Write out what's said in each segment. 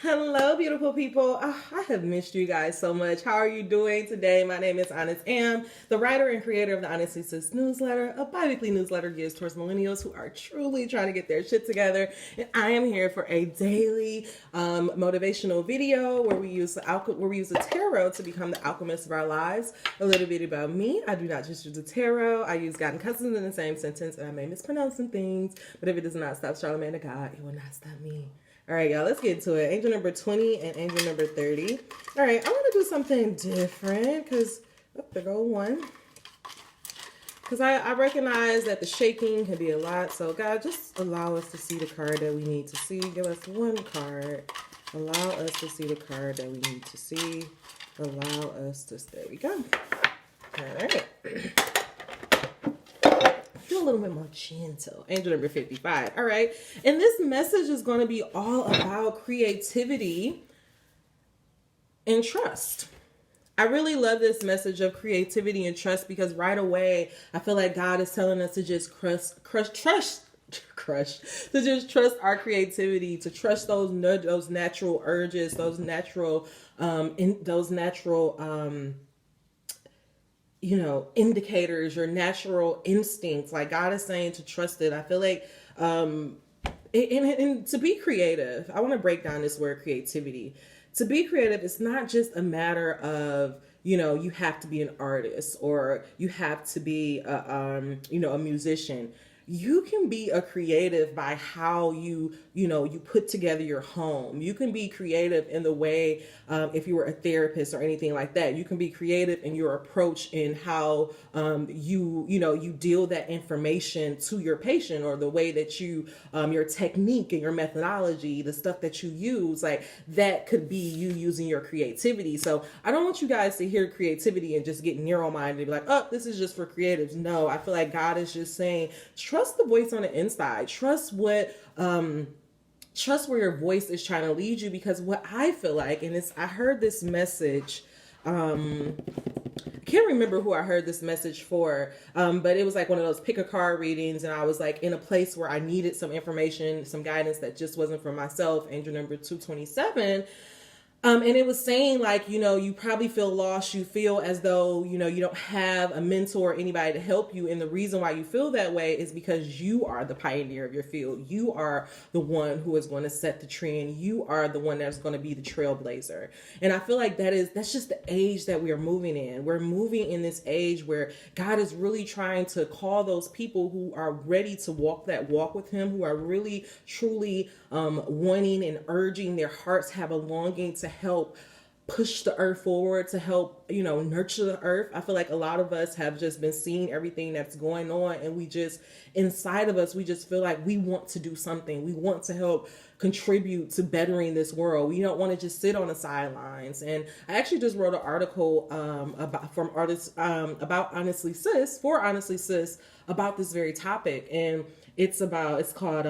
Hello, beautiful people. I have missed you guys so much. How are you doing today? My name is Honest Am, the writer and creator of the Honestly Sis newsletter, a bi-weekly newsletter geared towards millennials who are truly trying to get their shit together. And I am here for a daily motivational video where we use the tarot to become the alchemist of our lives. A little bit about me: I do not just use the tarot. I use God and cousins in the same sentence, and I may mispronounce some things. But if it does not stop Charlamagne the God, it will not stop me. All right, y'all, let's get to it. Angel number 20 and angel number 30. All right, I want to do something different because, there go one. Because I recognize that the shaking can be a lot. So, God, just allow us to see the card that we need to see. Give us one card. Allow us to see the card that we need to see. Allow us to, there we go. All right. Feel a little bit more gentle. Angel number 55. All right. And this message is going to be all about creativity and trust. I really love this message of creativity and trust because right away, I feel like God is telling us to just trust our creativity, to trust those natural urges, those natural indicators, your natural instincts. Like God is saying to trust it. I feel like, and to be creative, I want to break down this word creativity. To be creative, it's not just a matter of, you have to be an artist or you have to be, a musician. You can be a creative by how you put together your home. You can be creative in the way, if you were a therapist or anything like that, you can be creative in your approach in how you deal that information to your patient, or the way that your technique and your methodology, the stuff that you use, like that could be you using your creativity. So I don't want you guys to hear creativity and just get narrow-minded and be like, oh, this is just for creatives. No, I feel like God is just saying, trust the voice on the inside. Trust where your voice is trying to lead you. Because what I feel like, and I heard this message, I can't remember who I heard this message for, but it was like one of those pick a card readings, and I was like in a place where I needed some information, some guidance that just wasn't for myself. Angel number 227. And it was saying like, you probably feel lost. You feel as though, you don't have a mentor or anybody to help you. And the reason why you feel that way is because you are the pioneer of your field. You are the one who is going to set the trend. You are the one that's going to be the trailblazer. And I feel like that's just the age that we are moving in. We're moving in this age where God is really trying to call those people who are ready to walk that walk with him, who are really, truly wanting and urging, their hearts have a longing to help push the earth forward, to help, nurture the earth. I feel like a lot of us have just been seeing everything that's going on, and we just, inside of us, we just feel like we want to do something. We want to help contribute to bettering this world. We don't want to just sit on the sidelines. And I actually just wrote an article about Honestly Sis, for Honestly Sis, about this very topic. And it's called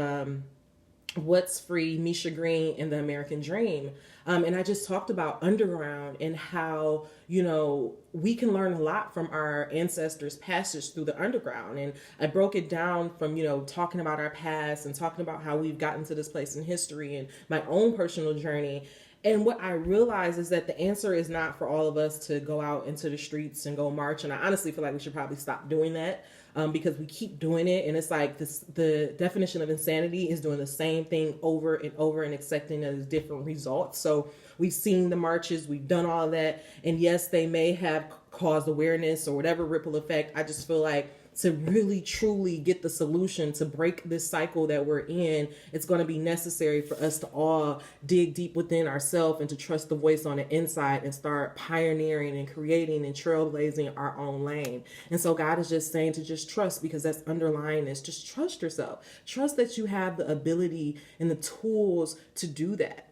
What's Free, Misha Green and the American Dream. And I just talked about underground and how, we can learn a lot from our ancestors' passage through the underground. And I broke it down from, talking about our past and talking about how we've gotten to this place in history and my own personal journey. And what I realize is that the answer is not for all of us to go out into the streets and go march. And I honestly feel like we should probably stop doing that. Because we keep doing it, and it's like the definition of insanity is doing the same thing over and over and expecting a different results. So we've seen the marches, we've done all that, and yes, they may have caused awareness or whatever ripple effect. I just feel like to really truly get the solution to break this cycle that we're in, it's going to be necessary for us to all dig deep within ourselves and to trust the voice on the inside and start pioneering and creating and trailblazing our own lane. And so God is just saying to just trust, because that's underlying this. Just trust yourself. Trust that you have the ability and the tools to do that.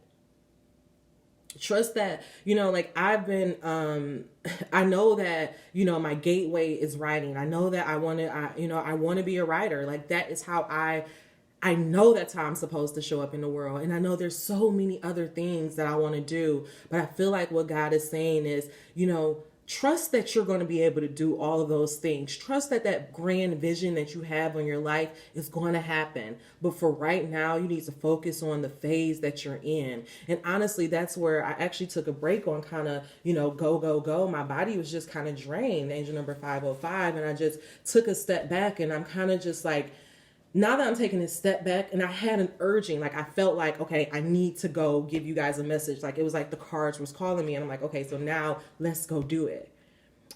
Trust that, like I've been, I know that, my gateway is writing. I know that I want to be a writer. Like that is how I know that's how I'm supposed to show up in the world. And I know there's so many other things that I want to do, but I feel like what God is saying is, Trust that you're going to be able to do all of those things. Trust that that grand vision that you have on your life is going to happen. But for right now, you need to focus on the phase that you're in. And honestly, that's where I actually took a break on kind of, go, go, go. My body was just kind of drained, angel number 505. And I just took a step back, and I'm kind of just like, now that I'm taking a step back, and I had an urging, like I felt like, okay, I need to go give you guys a message. Like it was like the cards was calling me, and I'm like, okay, so now let's go do it.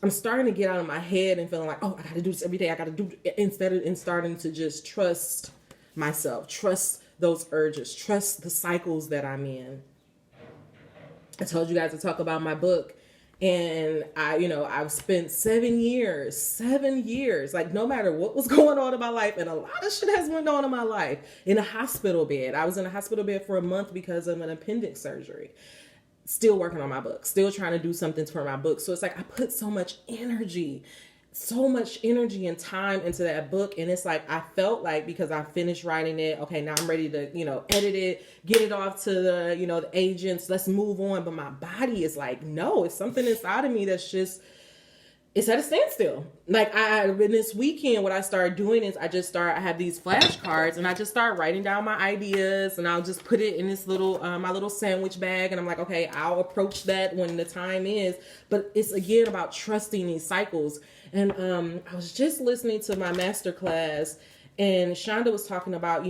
I'm starting to get out of my head and feeling like, oh, I got to do this every day. I got to do it, instead of starting to just trust myself, trust those urges, trust the cycles that I'm in. I told you guys to talk about my book. And I've spent 7 years, like no matter what was going on in my life, and a lot of shit has went on in my life, in a hospital bed. I was in a hospital bed for a month because of an appendix surgery. Still working on my book, still trying to do something for my book. So it's like I put so much energy and time into that book. And it's like, I felt like because I finished writing it, okay, now I'm ready to, edit it, get it off to the, the agents, let's move on. But my body is like, no, it's something inside of me that's just, it's at a standstill. Like in this weekend, what I started doing is I have these flashcards, and I just start writing down my ideas, and I'll just put it in this little, my little sandwich bag. And I'm like, okay, I'll approach that when the time is. But it's again about trusting these cycles. And I was just listening to my master class, and Shonda was talking about,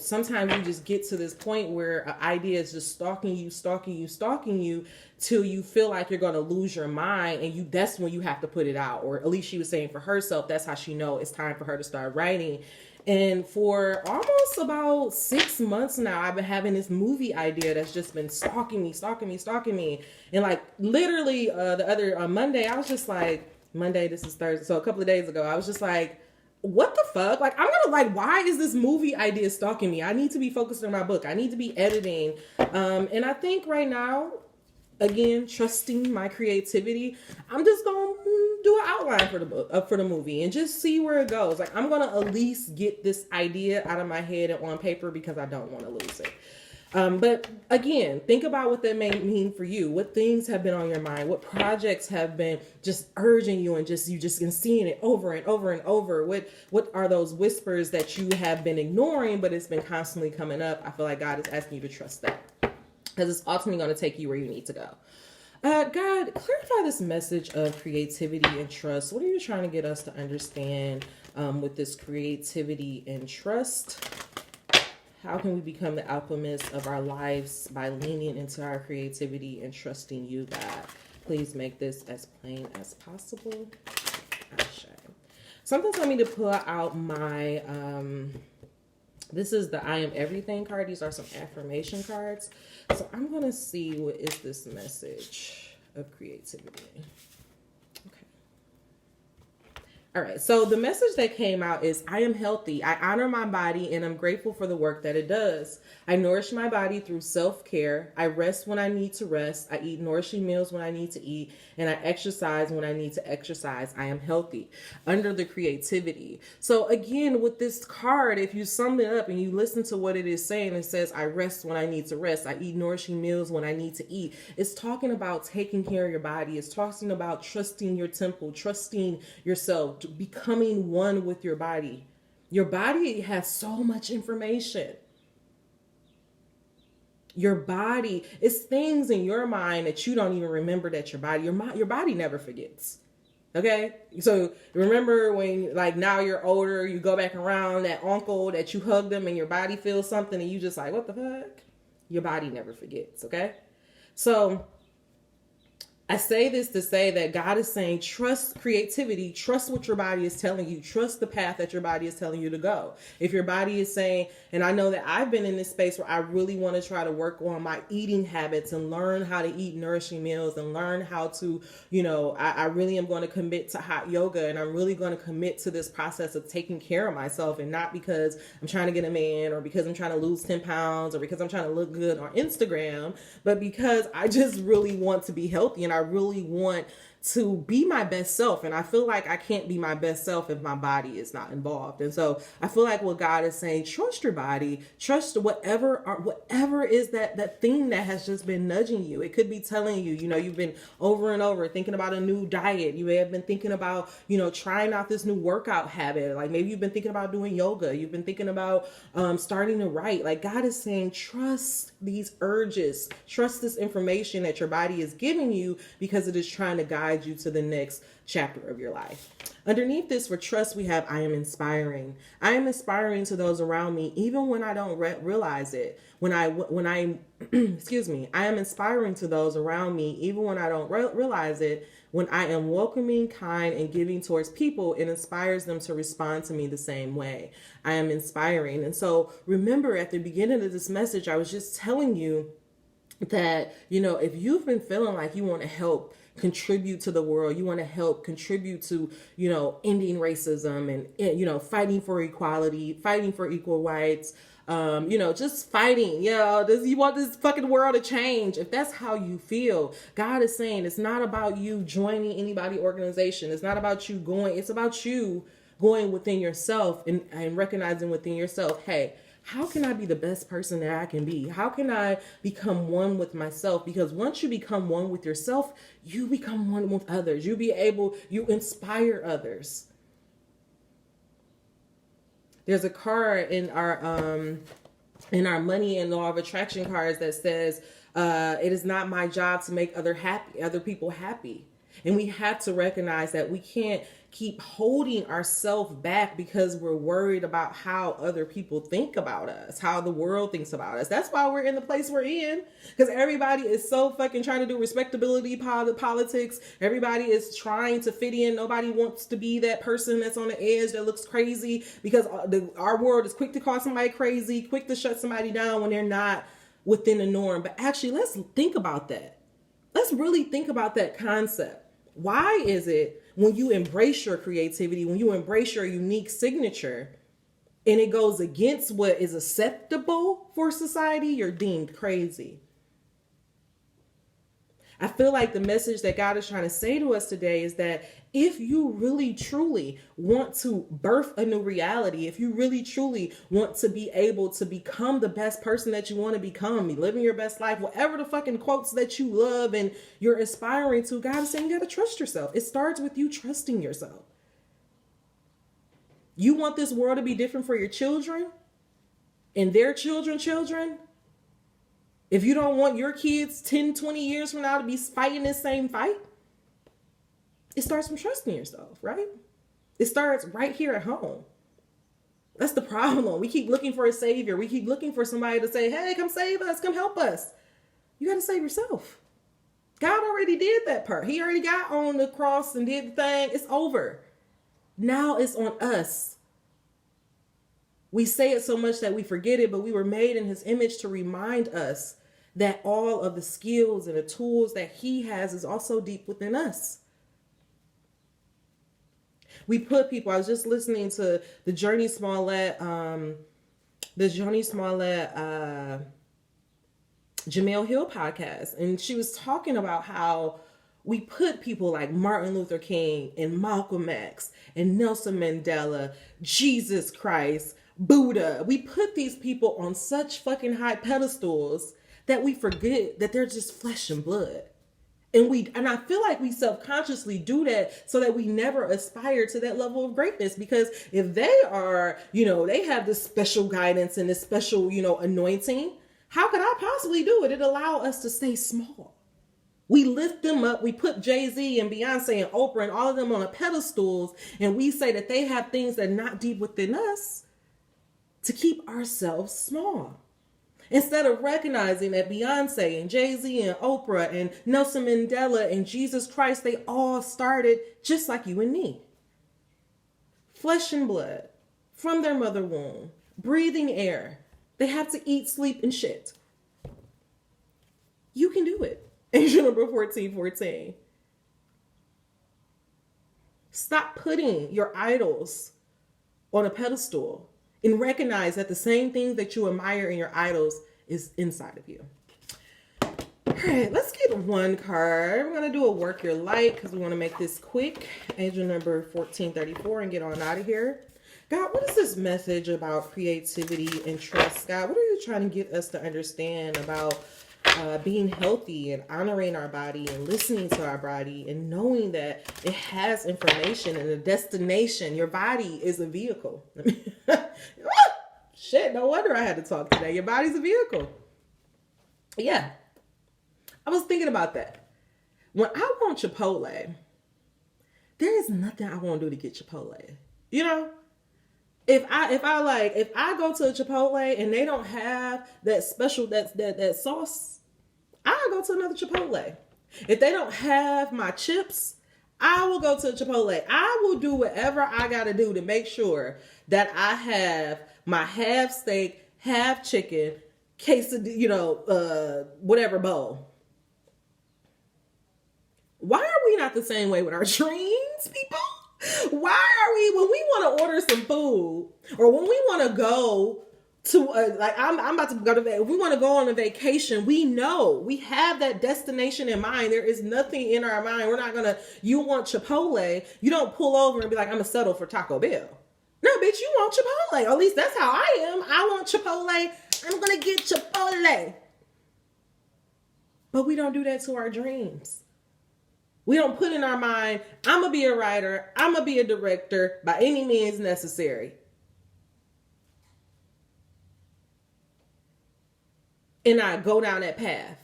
sometimes you just get to this point where an idea is just stalking you till you feel like you're going to lose your mind, and that's when you have to put it out. Or at least she was saying for herself, that's how she know it's time for her to start writing. And for almost about 6 months now, I've been having this movie idea that's just been stalking me. And like literally the other Monday, I was just like, Monday, this is Thursday. So a couple of days ago, I was just like, what the fuck? Like, why is this movie idea stalking me? I need to be focused on my book. I need to be editing. And I think right now, again, trusting my creativity, I'm just going to do an outline for the book, for the movie, and just see where it goes. Like, I'm going to at least get this idea out of my head and on paper, because I don't want to lose it. But again, think about what that may mean for you. What things have been on your mind? What projects have been just urging you, and you just been seeing it over and over and over? What are those whispers that you have been ignoring, but it's been constantly coming up? I feel like God is asking you to trust that, because it's ultimately going to take you where you need to go. God, clarify this message of creativity and trust. What are you trying to get us to understand with this creativity and trust? How can we become the alchemists of our lives by leaning into our creativity and trusting you, God? Please make this as plain as possible. Something told me to pull out my, this is the I Am Everything card. These are some affirmation cards. So I'm going to see, what is this message of creativity? All right, so the message that came out is, I am healthy. I honor my body, and I'm grateful for the work that it does. I nourish my body through self-care. I rest when I need to rest. I eat nourishing meals when I need to eat, and I exercise when I need to exercise. I am healthy. Under the creativity. So again, with this card, if you sum it up and you listen to what it is saying, it says, I rest when I need to rest. I eat nourishing meals when I need to eat. It's talking about taking care of your body. It's talking about trusting your temple, trusting yourself, becoming one with your body. Your body has so much information. Your body is things in your mind that you don't even remember that your body never forgets. Okay. So remember when, like, now you're older, you go back around that uncle that you hugged them and your body feels something and you just like, what the fuck? Your body never forgets. Okay. So I say this to say that God is saying, trust creativity, trust what your body is telling you, trust the path that your body is telling you to go. If your body is saying, and I know that I've been in this space where I really want to try to work on my eating habits and learn how to eat nourishing meals and learn how to, I really am going to commit to hot yoga, and I'm really going to commit to this process of taking care of myself, and not because I'm trying to get a man or because I'm trying to lose 10 pounds or because I'm trying to look good on Instagram, but because I just really want to be healthy, and I really want to be my best self. And I feel like I can't be my best self if my body is not involved. And so I feel like what God is saying, trust your body, trust whatever is that thing that has just been nudging you. It could be telling you, you've been over and over thinking about a new diet. You may have been thinking about, trying out this new workout habit. Like maybe you've been thinking about doing yoga. You've been thinking about starting to write. Like God is saying, trust these urges, trust this information that your body is giving you, because it is trying to guide you to the next chapter of your life. Underneath this, for trust, we have I am inspiring. I am inspiring to those around me, even when I don't realize it. When I excuse me, I am inspiring to those around me, even when I don't realize it. When I am welcoming, kind, and giving towards people, it inspires them to respond to me the same way. I am inspiring. And so remember, at the beginning of this message, I was just telling you that, if you've been feeling like you want to help contribute to the world, you want to help contribute to, ending racism and, fighting for equality, fighting for equal rights, just fighting, you want this fucking world to change. If that's how you feel, God is saying it's not about you joining anybody's organization. It's not about you going, it's about you going within yourself and recognizing within yourself, hey, how can I be the best person that I can be? How can I become one with myself? Because once you become one with yourself, you become one with others. You inspire others. There's a card in our money and law of attraction cards that says, it is not my job to make other people happy. And we have to recognize that we can't keep holding ourselves back because we're worried about how other people think about us, how the world thinks about us. That's why we're in the place we're in, because everybody is so fucking trying to do respectability politics. Everybody is trying to fit in. Nobody wants to be that person that's on the edge that looks crazy, because our world is quick to call somebody crazy, quick to shut somebody down when they're not within the norm. But actually, let's think about that. Let's really think about that concept. Why is it when you embrace your creativity, when you embrace your unique signature, and it goes against what is acceptable for society, you're deemed crazy? I feel like the message that God is trying to say to us today is that if you really truly want to birth a new reality, if you really truly want to be able to become the best person that you want to become, living your best life, whatever the fucking quotes that you love and you're aspiring to, God is saying you got to trust yourself. It starts with you trusting yourself. You want this world to be different for your children and their children. If you don't want your kids 10, 20 years from now to be fighting this same fight, it starts from trusting yourself, right? It starts right here at home. That's the problem. We keep looking for a savior. We keep looking for somebody to say, hey, come save us, come help us. You got to save yourself. God already did that part. He already got on the cross and did the thing. It's over. Now it's on us. We say it so much that we forget it, but we were made in his image to remind us that all of the skills and the tools that he has is also deep within us. We put people, I was just listening to the Journey Smollett, Jamel Hill podcast, and she was talking about how we put people like Martin Luther King and Malcolm X and Nelson Mandela, Jesus Christ, Buddha. We put these people on such fucking high pedestals that we forget that they're just flesh and blood. And I feel like we self-consciously do that so that we never aspire to that level of greatness. Because if they are, they have this special guidance and this special, anointing, how could I possibly do it? It allow us to stay small. We lift them up. We put Jay-Z and Beyonce and Oprah and all of them on a pedestals. And we say that they have things that are not deep within us to keep ourselves small. Instead of recognizing that Beyonce and Jay-Z and Oprah and Nelson Mandela and Jesus Christ, they all started just like you and me. Flesh and blood, from their mother womb, breathing air. They have to eat, sleep, and shit. You can do it. Angel number 1414. Stop putting your idols on a pedestal. And recognize that the same thing that you admire in your idols is inside of you. right, let's get one card. We're going to do a work your light because we want to make this quick. Angel number 1434 and get on out of here. God, what is this message about creativity and trust? God, what are you trying to get us to understand about being healthy and honoring our body and listening to our body and knowing that it has information and a destination? Your body is a vehicle. Shit, no wonder I had to talk today. Your body's a vehicle. Yeah. I was thinking about that. When I want Chipotle, there is nothing I won't do to get Chipotle. You know? If I go to a Chipotle and they don't have that special that sauce, I'll go to another Chipotle. If they don't have my chips, I will go to a Chipotle. I will do whatever I gotta do to make sure that I have my half steak, half chicken, quesadilla, whatever bowl. Why are we not the same way with our dreams, people? Why are we, when we want to order some food, or when we want to go to, I'm about to go to, if we want to go on a vacation, we know, we have that destination in mind. There is nothing in our mind. We're not going to, you want Chipotle, you don't pull over and be like, I'm going to settle for Taco Bell. No, bitch, you want Chipotle. At least that's how I am. I want Chipotle. I'm going to get Chipotle. But we don't do that to our dreams. We don't put in our mind, I'm going to be a writer, I'm going to be a director by any means necessary. And I go down that path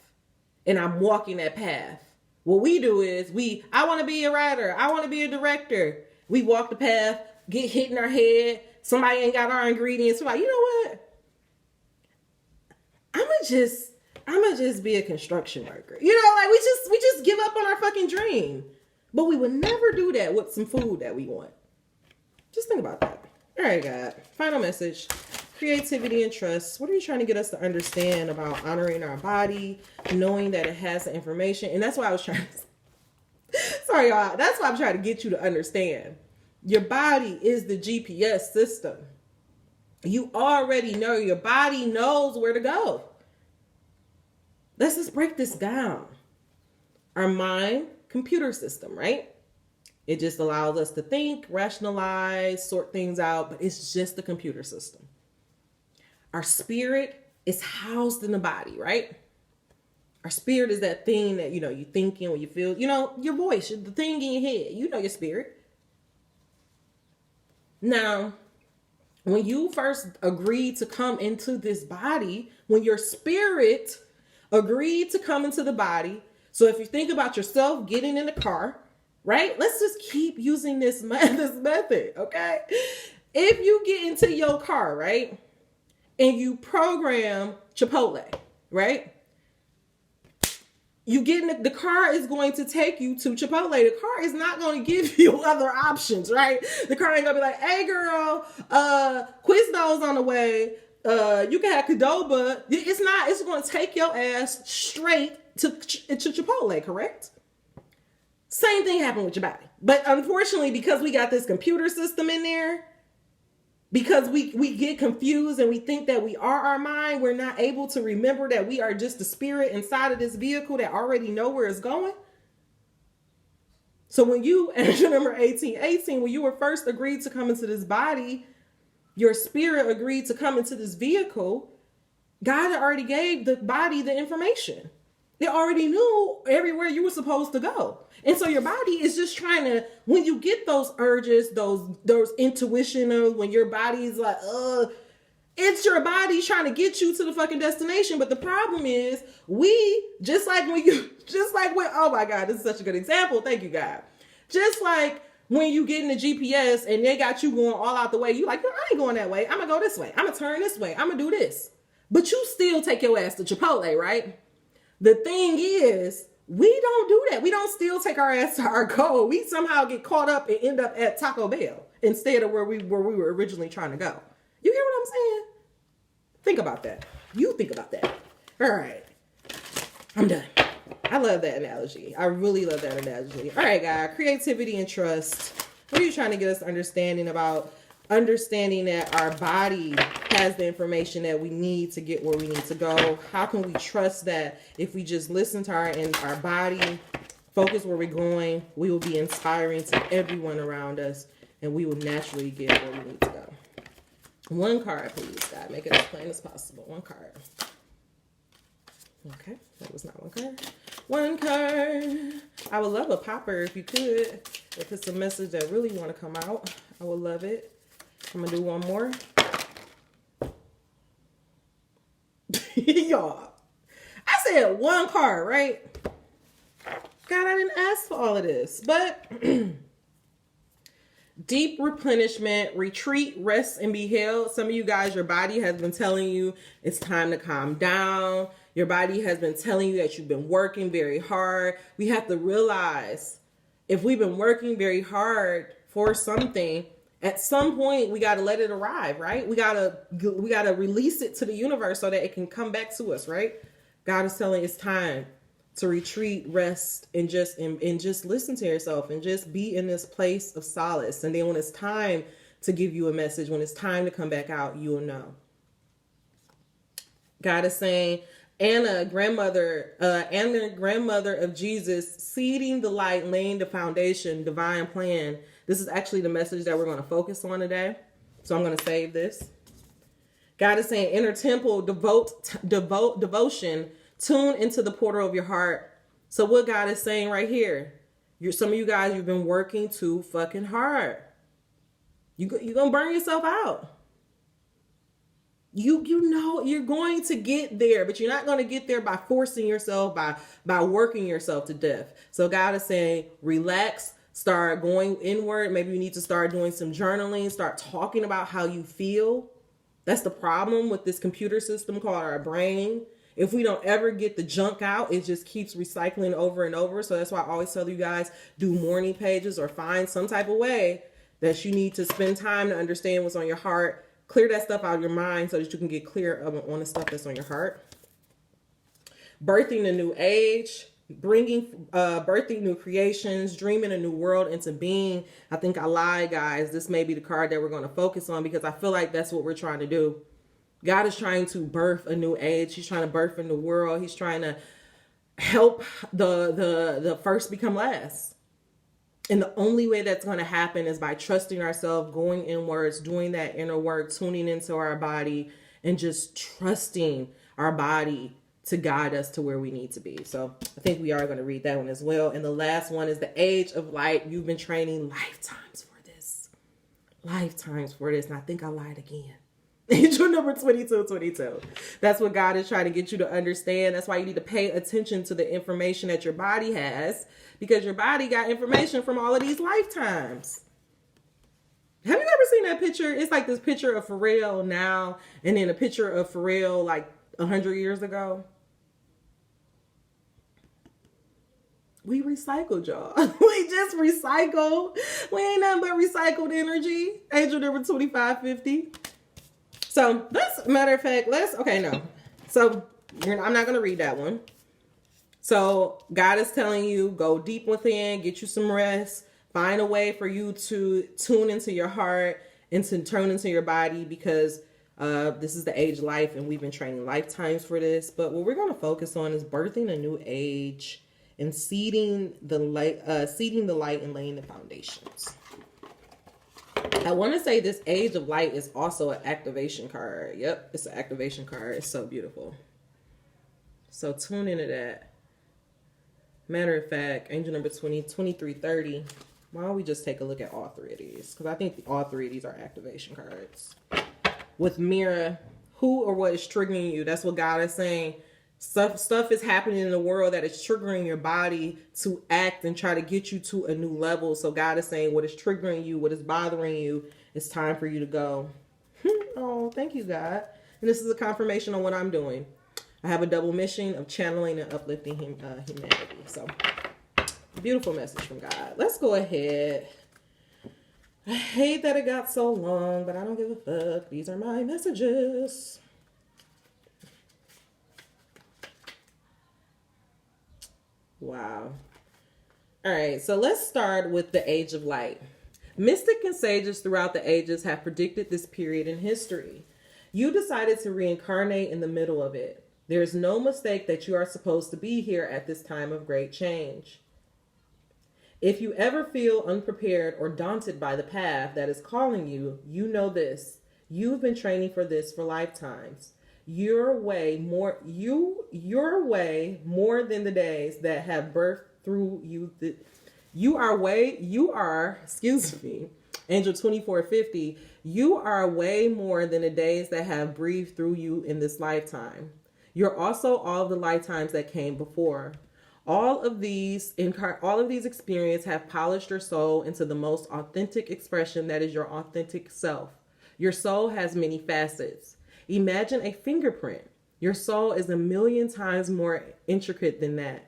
and I'm walking that path. What we do is I want to be a writer, I want to be a director. We walk the path, get hit in our head. Somebody ain't got our ingredients. We're like, you know what? I'm gonna just be a construction worker. You know, like we just give up on our fucking dream. But we would never do that with some food that we want. Just think about that. All right, God. Final message. Creativity and trust. What are you trying to get us to understand about honoring our body, knowing that it has the information? And that's why I was trying to... Sorry, y'all. That's why I'm trying to get you to understand. Your body is the GPS system. You already know. Your body knows where to go. Let's just break this down. Our mind, computer system, right? It just allows us to think, rationalize, sort things out, but it's just the computer system. Our spirit is housed in the body, right? Our spirit is that thing that, you thinking when you feel, your voice, the thing in your head, your spirit. Now, when you first agreed to come into this body, when your spirit agreed to come into the body. So if you think about yourself getting in the car, right? Let's just keep using this method, okay? If you get into your car, right? And you program Chipotle, right? You get in the car is going to take you to Chipotle. The car is not going to give you other options, right? The car ain't gonna be like, hey girl, Quizno's on the way. You can have Qdoba. It's going to take your ass straight to Chipotle, correct? Same thing happened with your body. But unfortunately, because we got this computer system in there, because we get confused and we think that we are our mind, we're not able to remember that we are just the spirit inside of this vehicle that already know where it's going. So when you, as number 1818, when you were first agreed to come into this body, your spirit agreed to come into this vehicle, God already gave the body the information. They already knew everywhere you were supposed to go. And so your body is just trying to, when you get those urges, those intuition of when your body's like, it's your body trying to get you to the fucking destination. But the problem is oh my God, this is such a good example. Thank you, God. Just like when you get in the GPS and they got you going all out the way, you like, I ain't going that way. I'm going to go this way. I'm going to turn this way. I'm going to do this. But you still take your ass to Chipotle, right? The thing is, we don't do that. We don't still take our ass to our goal. We somehow get caught up and end up at Taco Bell instead of where we were originally trying to go. You hear what I'm saying? Think about that. You think about that. All right. I'm done. I love that analogy. I really love that analogy. All right, guys. Creativity and trust. What are you trying to get us understanding about? Understanding that our body has the information that we need to get where we need to go? How can we trust that if we just listen to our body, focus where we're going, we will be inspiring to everyone around us, and we will naturally get where we need to go? One card, please, God. Make it as plain as possible. One card. Okay, that was not one card. One card. I would love a popper if you could. If it's a message that really want to come out, I would love it. I'm going to do one more. Y'all, I said one card, right? God, I didn't ask for all of this, but deep replenishment, retreat, rest, and be healed. Some of you guys, your body has been telling you it's time to calm down. Your body has been telling you that you've been working very hard. We have to realize if we've been working very hard for something, at some point we got to let it arrive, right? We got to release it to the universe so that it can come back to us, right? God is telling it's time to retreat, rest, and just listen to yourself and just be in this place of solace. And then when it's time to give you a message, when it's time to come back out, you'll know. God is saying, Anna, grandmother of Jesus, seeding the light, laying the foundation, divine plan. This is actually the message that we're going to focus on today. So I'm going to save this. God is saying, inner temple, devotion, tune into the portal of your heart. So what God is saying right here, some of you guys, you've been working too fucking hard. You're going to burn yourself out. You know you're going to get there, but you're not going to get there by forcing yourself, by working yourself to death. So God is saying, relax, start going inward. Maybe you need to start doing some journaling, start talking about how you feel. That's the problem with this computer system called our brain. If we don't ever get the junk out, it just keeps recycling over and over. So that's why I always tell you guys, do morning pages or find some type of way that you need to spend time to understand what's on your heart. Clear that stuff out of your mind so that you can get clear on the stuff that's on your heart. Birthing a new age, birthing new creations, dreaming a new world into being. I think I lied, guys. This may be the card that we're going to focus on because I feel like that's what we're trying to do. God is trying to birth a new age. He's trying to birth a new world. He's trying to help the first become last. And the only way that's going to happen is by trusting ourselves, going inwards, doing that inner work, tuning into our body, and just trusting our body to guide us to where we need to be. So I think we are going to read that one as well. And the last one is the age of light. You've been training lifetimes for this. Lifetimes for this. And I think I lied again. Angel number 2222. That's what God is trying to get you to understand. That's why you need to pay attention to the information that your body has, because your body got information from all of these lifetimes. Have you ever seen that picture? It's like this picture of Pharrell now and then a picture of Pharrell like 100 years ago. We recycled, y'all. We just recycle. We ain't nothing but recycled energy. Angel number 2550. So let's, matter of fact, So I'm not going to read that one. So God is telling you, go deep within, get you some rest, find a way for you to tune into your heart and to turn into your body, because this is the age of life and we've been training lifetimes for this. But what we're going to focus on is birthing a new age and seeding the light and laying the foundations. I want to say this age of light is also an activation card. Yep, it's an activation card. It's so beautiful. So tune into that. Matter of fact, angel number 2330. Why don't we just take a look at all three of these? Because I think all three of these are activation cards. With Mira, who or what is triggering you? That's what God is saying. Stuff is happening in the world that is triggering your body to act and try to get you to a new level. So God is saying what is triggering you, what is bothering you, it's time for you to go. Oh, thank you, God. And this is a confirmation on what I'm doing. I have a double mission of channeling and uplifting humanity. So, beautiful message from God. Let's go ahead. I hate that it got so long, but I don't give a fuck. These are my messages. Wow. All right, so let's start with the Age of Light. Mystics and sages throughout the ages have predicted this period in history. You decided to reincarnate in the middle of it. There is no mistake that you are supposed to be here at this time of great change. If you ever feel unprepared or daunted by the path that is calling you, you know this. You've been training for this for lifetimes. You're way more than the days that have birthed through you. Excuse me, Angel 2450, you are way more than the days that have breathed through you in this lifetime. You're also all of the lifetimes that came before. All of these experiences have polished your soul into the most authentic expression that is your authentic self. Your soul has many facets. Imagine a fingerprint. Your soul is 1,000,000 times more intricate than that.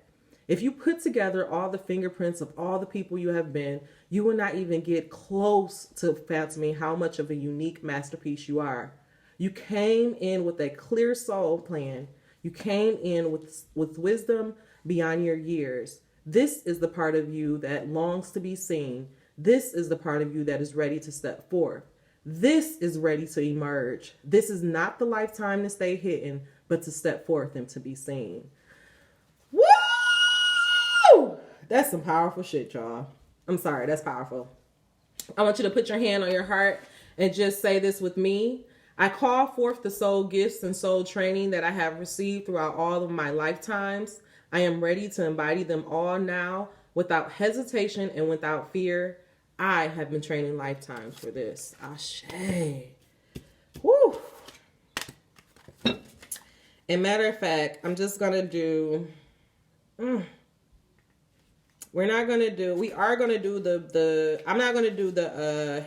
If you put together all the fingerprints of all the people you have been, you will not even get close to fathoming how much of a unique masterpiece you are. You came in with a clear soul plan. You came in with wisdom beyond your years. This is the part of you that longs to be seen. This is the part of you that is ready to step forth. This is ready to emerge. This is not the lifetime to stay hidden, but to step forth and to be seen. Woo! That's some powerful shit, y'all. I'm sorry, that's powerful. I want you to put your hand on your heart and just say this with me. I call forth the soul gifts and soul training that I have received throughout all of my lifetimes. I am ready to embody them all now without hesitation and without fear. I have been training lifetimes for this. Ashe. Woo. And matter of fact, I'm just going to do... we are going to do I'm not going to do the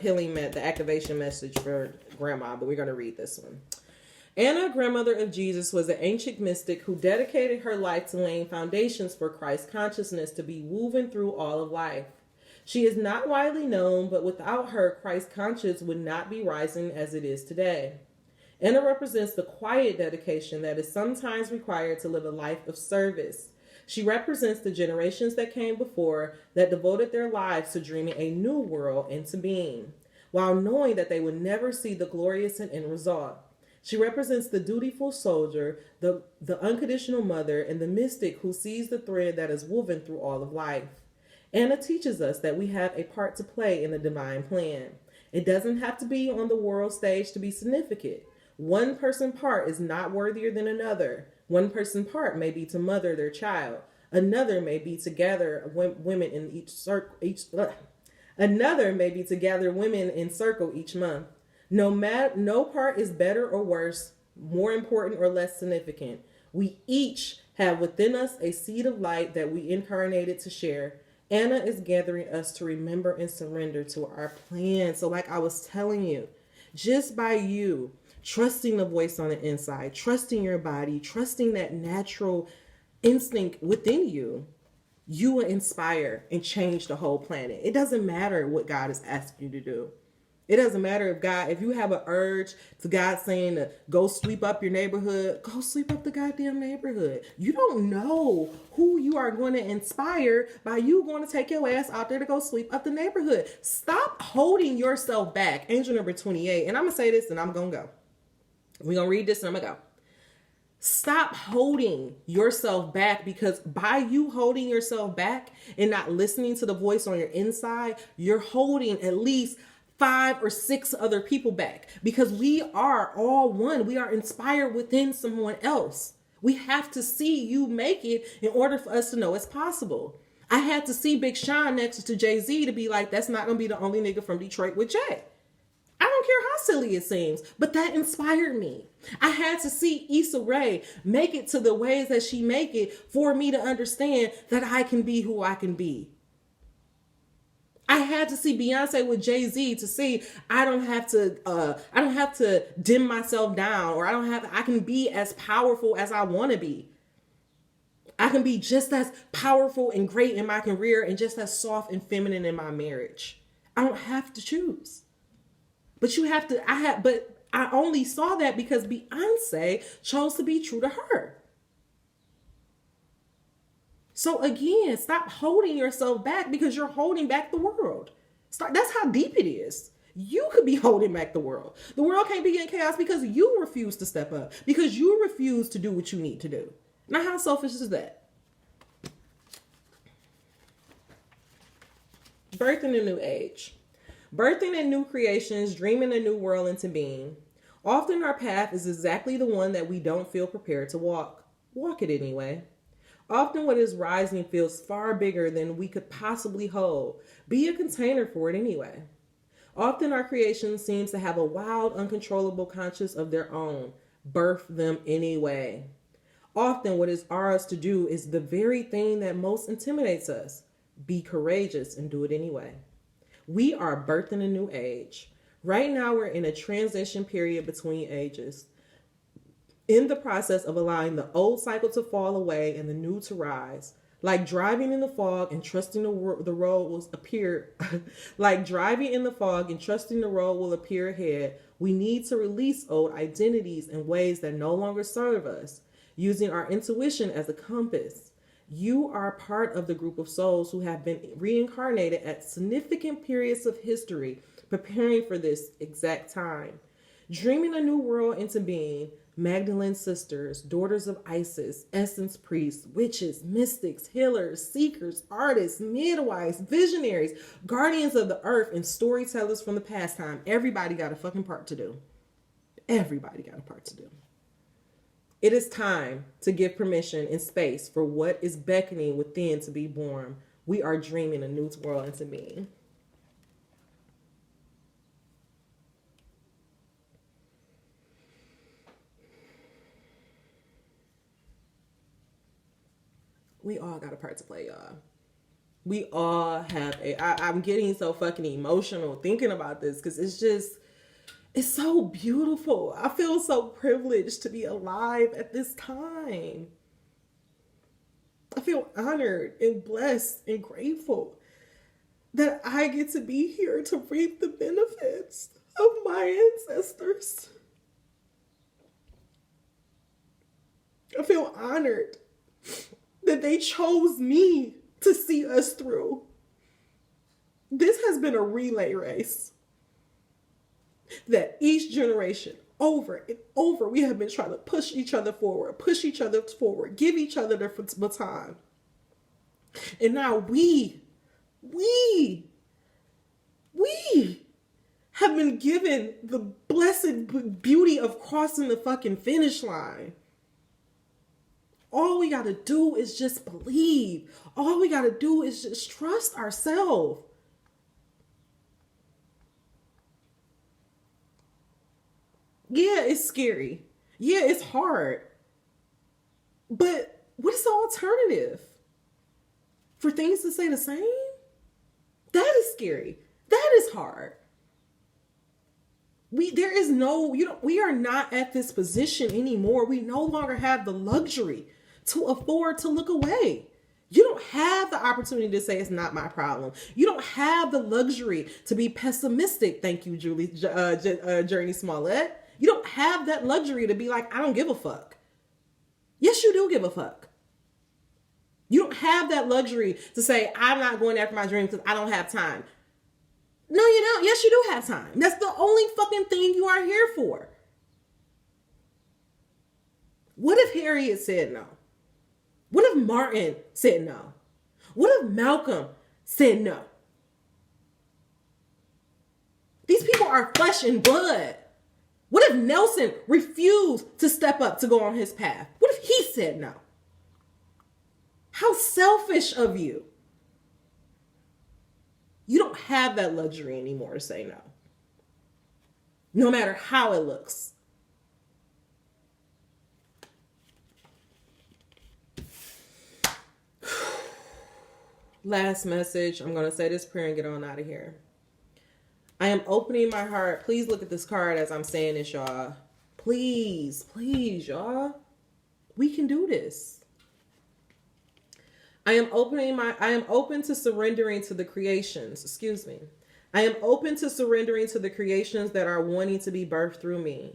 the activation message for grandma, but we're going to read this one. Anna, grandmother of Jesus, was an ancient mystic who dedicated her life to laying foundations for Christ consciousness to be woven through all of life. She is not widely known, but without her, Christ consciousness would not be rising as it is today. Anna represents the quiet dedication that is sometimes required to live a life of service. She represents the generations that came before that devoted their lives to dreaming a new world into being, while knowing that they would never see the glorious end result. She represents the dutiful soldier, the unconditional mother, and the mystic who sees the thread that is woven through all of life. Anna teaches us that we have a part to play in the divine plan. It doesn't have to be on the world stage to be significant. One person's part is not worthier than another. One person's part may be to mother their child. Another may be to gather women in Another may be to gather women in circle each month. No part is better or worse, more important or less significant. We each have within us a seed of light that we incarnated to share. Anna is gathering us to remember and surrender to our plan. So like I was telling you, just by you trusting the voice on the inside, trusting your body, trusting that natural instinct within you, you will inspire and change the whole planet. It doesn't matter what God is asking you to do. It doesn't matter if you have an urge to God saying to go sweep up your neighborhood, go sweep up the goddamn neighborhood. You don't know who you are going to inspire by you going to take your ass out there to go sweep up the neighborhood. Stop holding yourself back. Angel number 28. And I'm going to say this and I'm going to go. We're going to read this and I'm going to go. Stop holding yourself back, because by you holding yourself back and not listening to the voice on your inside, you're holding at least 5 or 6 other people back, because we are all one. We are inspired within someone else. We have to see you make it in order for us to know it's possible. I had to see Big Sean next to Jay-Z to be like, that's not going to be the only nigga from Detroit with Jay. I don't care how silly it seems, but that inspired me. I had to see Issa Rae make it to the ways that she make it for me to understand that I can be who I can be. I had to see Beyonce with Jay-Z to see I don't have to dim myself down, or I can be as powerful as I want to be. I can be just as powerful and great in my career and just as soft and feminine in my marriage. I don't have to choose. But you have to, I only saw that because Beyonce chose to be true to her. So again, stop holding yourself back, because you're holding back the world. That's how deep it is. You could be holding back the world. The world can't be in chaos because you refuse to step up, because you refuse to do what you need to do. Now, how selfish is that? Birthing a new age. Birthing in new creations, dreaming a new world into being. Often our path is exactly the one that we don't feel prepared to walk. Walk it anyway. Often what is rising feels far bigger than we could possibly hold. Be a container for it anyway. Often our creation seems to have a wild, uncontrollable conscience of their own. Birth them anyway. Often what is ours to do is the very thing that most intimidates us. Be courageous and do it anyway. We are birthing a new age. Right now we're in a transition period between ages. In the process of allowing the old cycle to fall away and the new to rise. Like driving in the fog and trusting the road will appear. Like driving in the fog and trusting the road will appear ahead. We need to release old identities and ways that no longer serve us, using our intuition as a compass. You are part of the group of souls who have been reincarnated at significant periods of history, preparing for this exact time. Dreaming a new world into being. Magdalene sisters, daughters of Isis, essence priests, witches, mystics, healers, seekers, artists, midwives, visionaries, guardians of the earth, and storytellers from the past time. Everybody got a fucking part to do. Everybody got a part to do. It is time to give permission and space for what is beckoning within to be born. We are dreaming a new world into being. We all got a part to play, y'all. We all have I'm getting so fucking emotional thinking about this because it's so beautiful. I feel so privileged to be alive at this time. I feel honored and blessed and grateful that I get to be here to reap the benefits of my ancestors. I feel honored that they chose me to see us through. This has been a relay race that each generation, over and over, we have been trying to push each other forward, give each other the baton. And now we have been given the blessed beauty of crossing the fucking finish line. All we got to do is just believe. All we got to do is just trust ourselves. Yeah, it's scary. Yeah, it's hard. But what is the alternative? For things to stay the same? That is scary. That is hard. We are not at this position anymore. We no longer have the luxury to afford to look away. You don't have the opportunity to say it's not my problem. You don't have the luxury to be pessimistic. Thank you, Journey Smollett. You don't have that luxury to be like, I don't give a fuck. Yes, you do give a fuck. You don't have that luxury to say, I'm not going after my dream because I don't have time. No, you don't. Yes, you do have time. That's the only fucking thing you are here for. What if Harriet said no? What if Martin said no? What if Malcolm said no? These people are flesh and blood. What if Nelson refused to step up to go on his path? What if he said no? How selfish of you. You don't have that luxury anymore to say no. No matter how it looks. Last message. I'm going to say this prayer and get on out of here. I am opening my heart. Please look at this card as I'm saying this, y'all. Please, please, y'all. We can do this. I am open to surrendering to the creations. Excuse me. I am open to surrendering to the creations that are wanting to be birthed through me.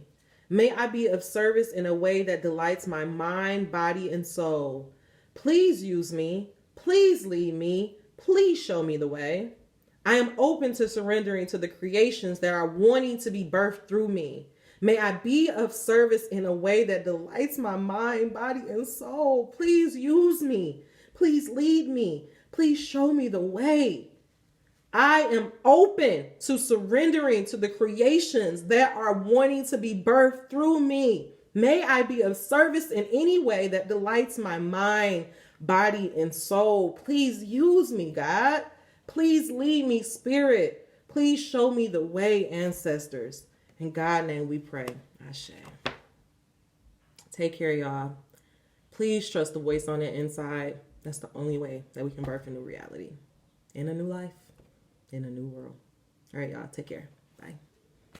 May I be of service in a way that delights my mind, body, and soul. Please use me. Please lead me. Please show me the way. I am open to surrendering to the creations that are wanting to be birthed through me. May I be of service in a way that delights my mind, body, and soul. Please use me. Please lead me. Please show me the way. I am open to surrendering to the creations that are wanting to be birthed through me. May I be of service in any way that delights my mind, body, and soul. Please use me, God. Please lead me, Spirit. Please show me the way, ancestors. In God's name we pray. Ashe. Take care, y'all. Please trust the voice on the inside. That's the only way that we can birth a new reality, in a new life, in a new world. All right, y'all. Take care. Bye.